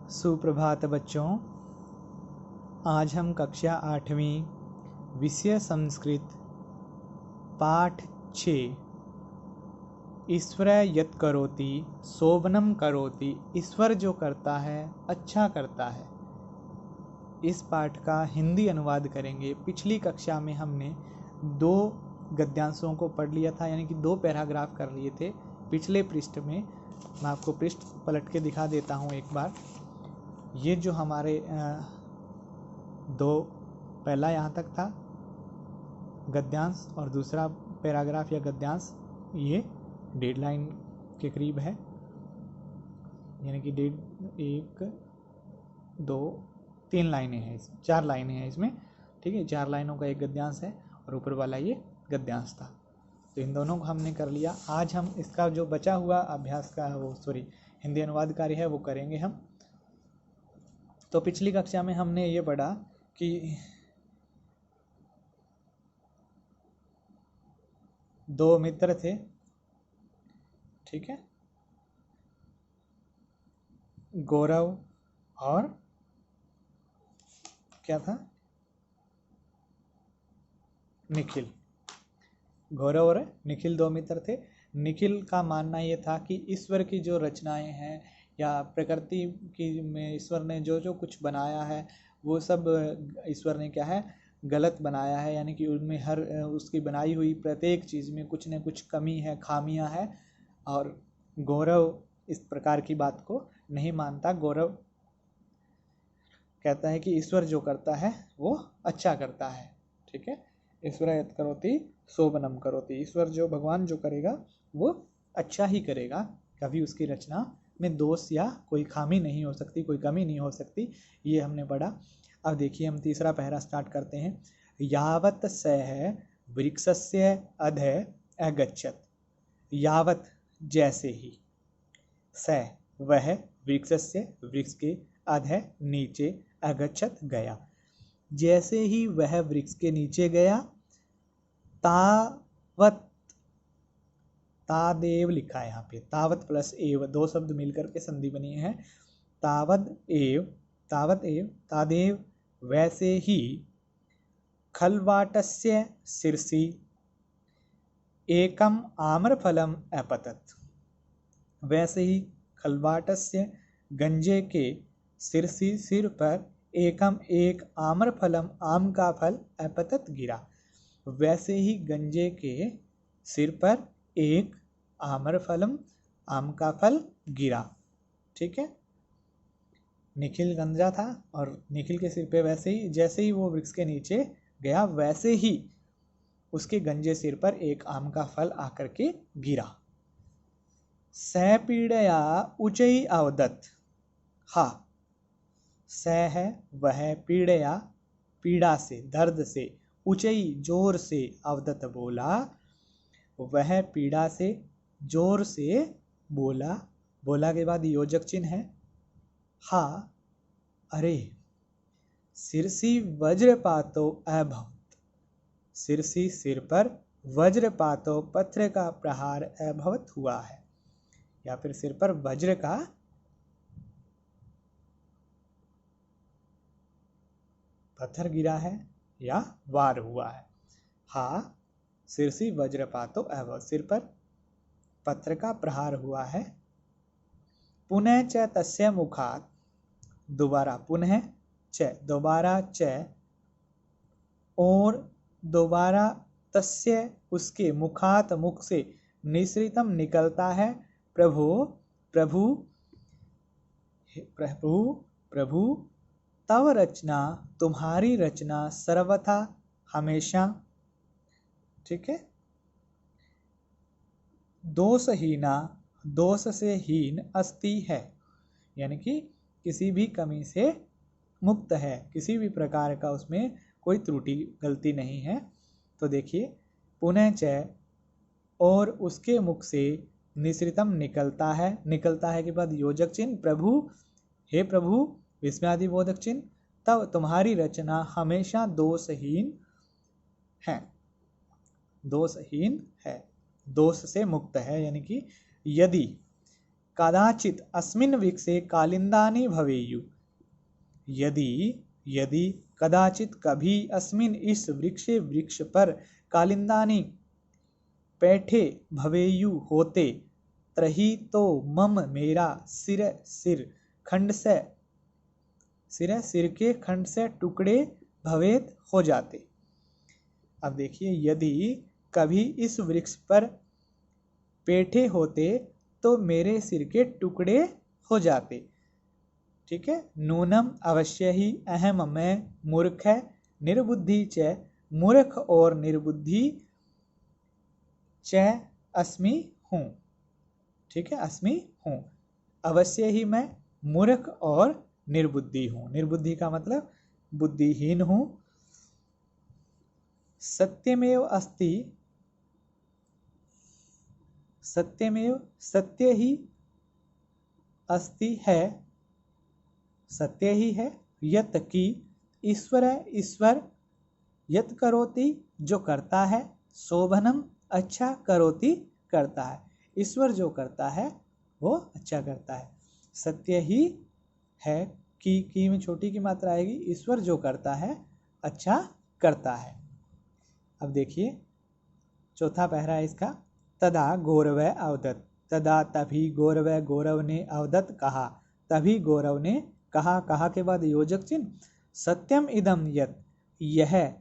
सुप्रभात बच्चों। आज हम कक्षा 8वीं विषय संस्कृत पाठ 6 ईश्वर यत् करोति शोभनम करोति, ईश्वर जो करता है अच्छा करता है, इस पाठ का हिंदी अनुवाद करेंगे। पिछली कक्षा में हमने 2 गद्यांशों को पढ़ लिया था, यानी कि 2 पैराग्राफ कर लिए थे। पिछले पृष्ठ में मैं आपको पृष्ठ पलट के दिखा देता हूँ एक बार। ये जो हमारे 2 पहला यहाँ तक था गद्यांश और दूसरा पैराग्राफ या गद्यांश ये डेडलाइन के करीब है, यानी कि 1 2 3 लाइनें हैं, 4 लाइनें हैं इसमें, ठीक है। 4 लाइनों का एक गद्यांश है और ऊपर वाला ये गद्यांश था, तो इन दोनों को हमने कर लिया। आज हम इसका जो बचा हुआ अभ्यास का हिंदी अनुवाद कार्य है वो करेंगे हम। तो पिछली कक्षा में हमने ये पढ़ा कि 2 मित्र थे, ठीक है, गौरव और क्या था, निखिल। गौरव और निखिल 2 मित्र थे। निखिल का मानना ये था कि ईश्वर की जो रचनाएं हैं या प्रकृति की में ईश्वर ने जो जो कुछ बनाया है वो सब ईश्वर ने क्या है गलत बनाया है, यानी कि उनमें हर उसकी बनाई हुई प्रत्येक चीज़ में कुछ न कुछ कमी है, खामियां है। और गौरव इस प्रकार की बात को नहीं मानता। गौरव कहता है कि ईश्वर जो करता है वो अच्छा करता है, ठीक है। ईश्वर यत् करोति शोभनम करोति, ईश्वर जो भगवान जो करेगा वो अच्छा ही करेगा, कभी उसकी रचना में दोष या कोई खामी नहीं हो सकती, कोई कमी नहीं हो सकती, ये हमने पढ़ा। अब देखिए हम तीसरा पहरा स्टार्ट करते हैं। यावत सह वृक्षस्य अधः अगच्छत्, यावत जैसे ही, सह वह वृक्षस्य वृक्ष के अधः नीचे, अगच्छत् गया, जैसे ही वह वृक्ष के नीचे गया, तावत, तादेव लिखा है यहाँ पे, तावत प्लस एव 2 शब्द मिलकर के संधि बनी है। तावत एव, तादेव वैसे ही, खलवाटस्य शिरसि एकम आम्रफलम अपतत, वैसे ही खलवाटस्य गंजे के शिरसि सिर पर एकम एक आम्रफलम आम का फल अपतत गिरा, वैसे ही गंजे के सिर पर एक आम्रफलम आम का फल गिरा, ठीक है। निखिल गंजा था और निखिल के सिर पे वैसे ही, जैसे ही वो वृक्ष के नीचे गया वैसे ही उसके गंजे सिर पर एक आम का फल आकर के गिरा। सह पीड़या उचई अवदत, हा, सह है वह, पीड़या पीड़ा से, दर्द से, उचई जोर से, अवदत बोला, वह पीड़ा से जोर से बोला। बोला के बाद योजक चिन्ह है, हा, अरे, शिरसी वज्रपातो अभवत, शिरसी सिर पर, वज्रपातो पत्थर का प्रहार अभवत हुआ है, या फिर सिर पर वज्र का पत्थर गिरा है या वार हुआ है। हा, शिरसी वज्रपातो अभवत, सिर पर पत्थर का प्रहार हुआ है। पुनः च तस्य मुखात, दोबारा पुनः च, दोबारा च, और दोबारा तस्य उसके, मुखात मुख से, निसृतम निकलता है, प्रभु प्रभु प्रभु प्रभु, तव रचना तुम्हारी रचना, सर्वथा हमेशा, ठीक है, दोषहीना दोष से हीन, अस्ति है, यानी कि किसी भी कमी से मुक्त है, किसी भी प्रकार का उसमें कोई त्रुटि गलती नहीं है। तो देखिए पुनः च, और उसके मुख से, निसृतम निकलता है, निकलता है के बाद योजक चिन्ह, प्रभु हे प्रभु, विस्मयादि बोधक चिन्ह, तब तुम्हारी रचना हमेशा दोषहीन है, दोषहीन है, दोष से मुक्त है, यानी कि यदि कदाचित् अस्मिन् वृक्षे कालिन्दानि भवेयुः। यदि यदि कदाचित कभी अस्मिन् इस वृक्ष पर कालिन्दानि पैठे भवेयुः होते, तर्हि तो मम मेरा सिर के खंड से टुकड़े भवेत हो जाते। अब देखिए, यदि कभी इस वृक्ष पर पेठे होते तो मेरे सिर के टुकड़े हो जाते। ठीक है। नूनम अवश्य ही अहम मैं मूर्ख है निर्बुद्धि च, मूर्ख और निर्बुद्धि च अस्मि हूँ। ठीक है, अस्मि हूँ। अवश्य ही मैं मूर्ख और निर्बुद्धि हूँ। निर्बुद्धि का मतलब बुद्धिहीन हूँ। सत्यमेव अस्ति, सत्यमेव सत्य ही अस्ति है, सत्य ही है। यत कि ईश्वर यत करोति जो करता है, शोभनम अच्छा करोति करता है। ईश्वर जो करता है वो अच्छा करता है। सत्य ही है कि में छोटी की मात्रा आएगी। ईश्वर जो करता है अच्छा करता है। अब देखिए चौथा पहरा है इसका। तदा गौरव अवदत, तदा तभी गौरव ने अवदत कहा, तभी गौरव ने कहा। कहा के बाद योजक चिन्ह। सत्यम इदम यत, यह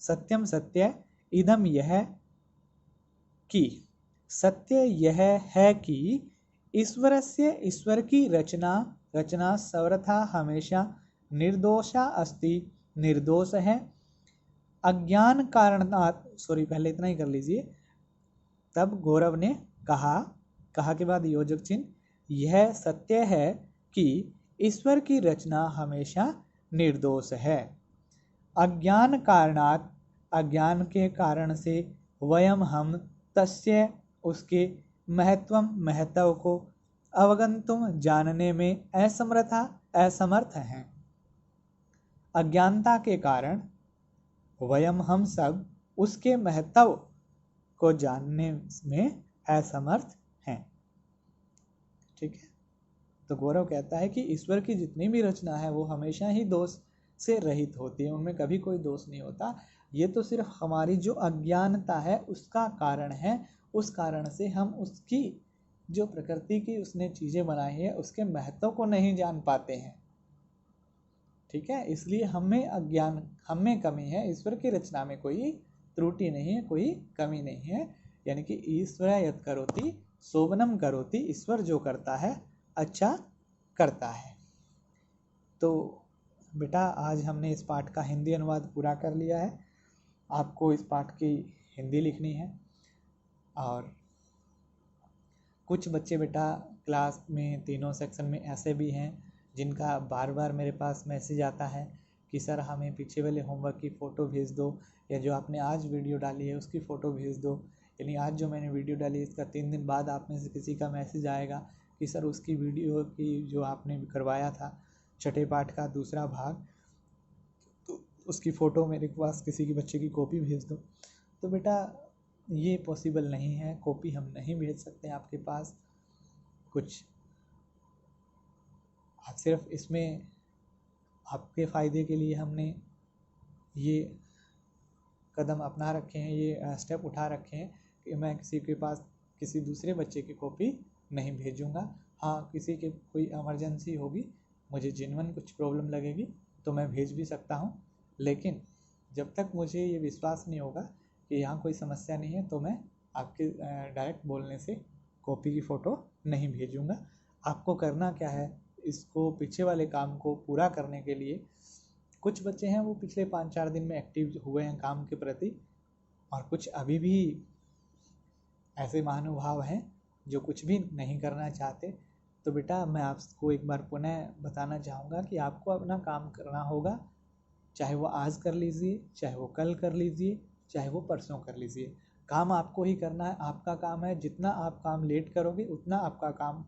सत्यम सत्य, इदम यह कि सत्य यह है कि ईश्वर की रचना सर्वथा हमेशा निर्दोषा अस्ति, निर्दोष है। अज्ञान कारणात्, सॉरी पहले इतना ही कर लीजिए। तब गौरव ने कहा के बाद योजक चिन्ह, यह सत्य है कि ईश्वर की रचना हमेशा निर्दोष है। अज्ञान कारणात्, अज्ञान के कारण से, वयम हम, तस्य उसके, महत्व को, अवगंतुम जानने में असमर्थ हैं। अज्ञानता के कारण वयम हम सब उसके महत्व को जानने में असमर्थ हैं। ठीक है। तो गौरव कहता है कि ईश्वर की जितनी भी रचना है वो हमेशा ही दोष से रहित होती है, उनमें कभी कोई दोष नहीं होता। ये तो सिर्फ हमारी जो अज्ञानता है उसका कारण है। उस कारण से हम उसकी जो प्रकृति की उसने चीज़ें बनाई है उसके महत्व को नहीं जान पाते हैं। ठीक है। इसलिए हमें कमी है। ईश्वर की रचना में कोई त्रुटि नहीं है, कोई कमी नहीं है। यानी कि ईश्वर यत् करोति शोभनम करोति, ईश्वर जो करता है अच्छा करता है। तो बेटा आज हमने इस पाठ का हिंदी अनुवाद पूरा कर लिया है। आपको इस पाठ की हिंदी लिखनी है। और कुछ बच्चे बेटा क्लास में तीनों सेक्शन में ऐसे भी हैं जिनका बार बार मेरे पास मैसेज आता है कि सर हमें पीछे वाले होमवर्क की फ़ोटो भेज दो, या जो आपने आज वीडियो डाली है उसकी फ़ोटो भेज दो। यानी आज जो मैंने वीडियो डाली है इसका 3 दिन बाद आप में से किसी का मैसेज आएगा कि सर उसकी वीडियो की जो आपने करवाया था छठे पाठ का दूसरा भाग, तो उसकी फ़ोटो मेरे पास किसी की बच्चे की कॉपी भेज दो। तो बेटा ये पॉसिबल नहीं है, कॉपी हम नहीं भेज सकते आपके पास। कुछ सिर्फ इसमें आपके फ़ायदे के लिए हमने ये कदम अपना रखे हैं, ये स्टेप उठा रखे हैं कि मैं किसी के पास किसी दूसरे बच्चे की कॉपी नहीं भेजूंगा। हाँ, किसी के कोई इमरजेंसी होगी, मुझे जेन्युइन कुछ प्रॉब्लम लगेगी तो मैं भेज भी सकता हूँ, लेकिन जब तक मुझे ये विश्वास नहीं होगा कि यहाँ कोई समस्या नहीं है तो मैं आपके डायरेक्ट बोलने से कॉपी की फ़ोटो नहीं भेजूंगा। आपको करना क्या है, इसको पीछे वाले काम को पूरा करने के लिए कुछ बच्चे हैं वो पिछले 5-4 दिन में एक्टिव हुए हैं काम के प्रति, और कुछ अभी भी ऐसे महानुभाव हैं जो कुछ भी नहीं करना चाहते। तो बेटा मैं आपको एक बार पुनः बताना चाहूँगा कि आपको अपना काम करना होगा, चाहे वो आज कर लीजिए, चाहे वो कल कर लीजिए, चाहे वो परसों कर लीजिए। काम आपको ही करना है, आपका काम है। जितना आप काम लेट करोगे उतना आपका काम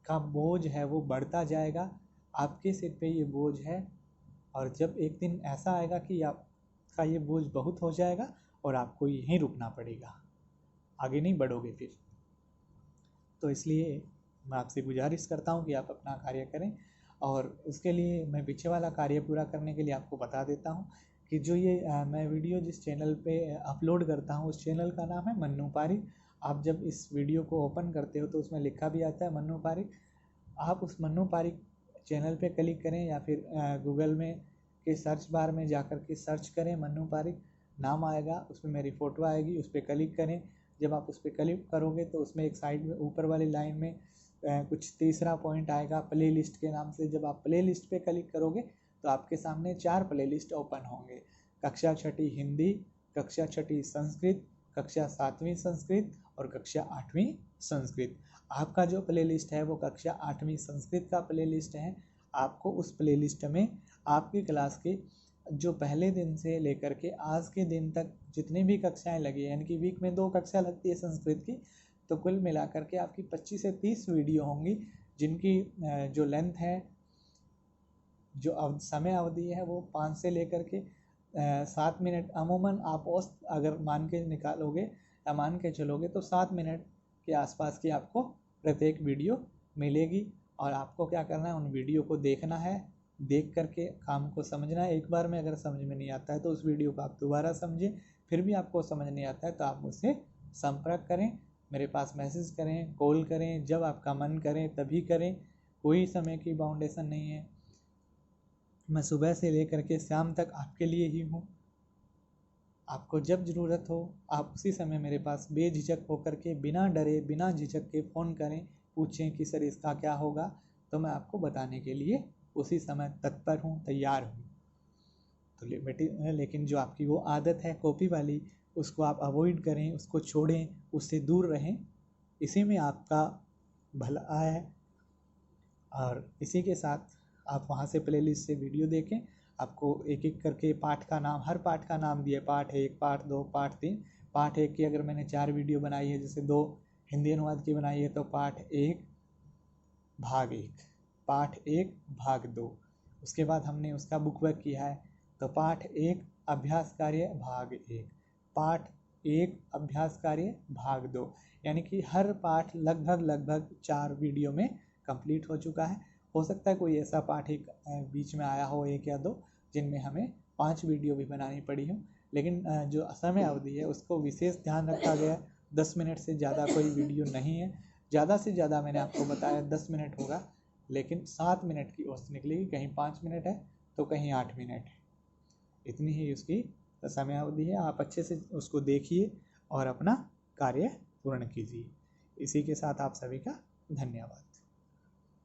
का बोझ है वो बढ़ता जाएगा। आपके सिर पे ये बोझ है, और जब एक दिन ऐसा आएगा कि आपका ये बोझ बहुत हो जाएगा और आपको यहीं रुकना पड़ेगा, आगे नहीं बढ़ोगे फिर। तो इसलिए मैं आपसे गुजारिश करता हूँ कि आप अपना कार्य करें। और उसके लिए मैं पीछे वाला कार्य पूरा करने के लिए आपको बता देता हूँ कि जो ये मैं वीडियो जिस चैनल पे अपलोड करता हूँ उस चैनल का नाम है मन्नू पारिक। आप जब इस वीडियो को ओपन करते हो तो उसमें लिखा भी आता है मन्नू पारिक। आप उस मन्नू पारिक चैनल पे क्लिक करें या फिर गूगल में के सर्च बार में जाकर के सर्च करें मन्नू पारिक, नाम आएगा, उसमें मेरी फ़ोटो आएगी, उस पर क्लिक करें। जब आप उस पर क्लिक करोगे तो उसमें एक साइड में ऊपर वाली लाइन में कुछ तीसरा पॉइंट आएगा प्ले लिस्ट के नाम से। जब आप प्ले लिस्ट पे क्लिक करोगे तो आपके सामने 4 प्ले लिस्ट ओपन होंगे। कक्षा छठी हिंदी, कक्षा छठी संस्कृत, कक्षा 7वीं संस्कृत और कक्षा 8वीं संस्कृत। आपका जो प्ले लिस्ट है वो कक्षा 8वीं संस्कृत का प्ले लिस्ट है। आपको उस प्ले लिस्ट में आपकी क्लास के जो पहले दिन से लेकर के आज के दिन तक जितनी भी कक्षाएं लगी है, यानी कि वीक में 2 कक्षा लगती है संस्कृत की, तो कुल मिलाकर के आपकी 25 से 30 वीडियो होंगी जिनकी जो लेंथ है, जो समय अवधि है वो 5 से लेकर के 7 मिनट। अमूमन आप औसत अगर मान के निकालोगे या मान के चलोगे तो 7 मिनट के आसपास की आपको प्रत्येक वीडियो मिलेगी। और आपको क्या करना है, उन वीडियो को देखना है, देख करके काम को समझना है। एक बार में अगर समझ में नहीं आता है तो उस वीडियो को आप दोबारा समझें। फिर भी आपको समझ नहीं आता है तो आप मुझसे संपर्क करें, मेरे पास मैसेज करें, कॉल करें, जब आपका मन करें तभी करें। कोई समय की बाउंडेशन नहीं है। मैं सुबह से लेकर के शाम तक आपके लिए ही हूँ। आपको जब ज़रूरत हो आप उसी समय मेरे पास बेझिझक होकर के, बिना डरे बिना झिझक के फ़ोन करें, पूछें कि सर इसका क्या होगा, तो मैं आपको बताने के लिए उसी समय तत्पर हूँ, तैयार हूँ। तो लेकिन जो आपकी वो आदत है कॉपी वाली, उसको आप अवॉइड करें, उसको छोड़ें, उससे दूर रहें। इसी में आपका भला है। और इसी के साथ आप वहाँ से प्लेलिस्ट से वीडियो देखें। आपको एक एक करके पाठ का नाम, हर पाठ का नाम दिया, पाठ 1, पाठ 2, पाठ 3। पाठ 1 की अगर मैंने 4 वीडियो बनाई है, जैसे 2 हिंदी अनुवाद की बनाई है, तो पाठ 1 भाग 1, पाठ 1 भाग 2। उसके बाद हमने उसका बुक वर्क किया है, तो पाठ 1 अभ्यास कार्य भाग 1, पाठ 1 अभ्यास कार्य भाग 2। यानी कि हर पाठ लगभग 4 वीडियो में कंप्लीट हो चुका है। हो सकता है कोई ऐसा पाठ एक बीच में आया हो, 1 या 2, जिनमें हमें 5 वीडियो भी बनानी पड़ी हो। लेकिन जो समय अवधि है उसको विशेष ध्यान रखा गया है। 10 मिनट से ज़्यादा कोई वीडियो नहीं है। ज़्यादा से ज़्यादा मैंने आपको बताया 10 मिनट होगा, लेकिन 7 मिनट की औसत निकलेगी। कहीं 5 मिनट है तो कहीं 8 मिनट है, इतनी ही उसकी समय अवधि है। आप अच्छे से उसको देखिए और अपना कार्य पूर्ण कीजिए। इसी के साथ आप सभी का धन्यवाद।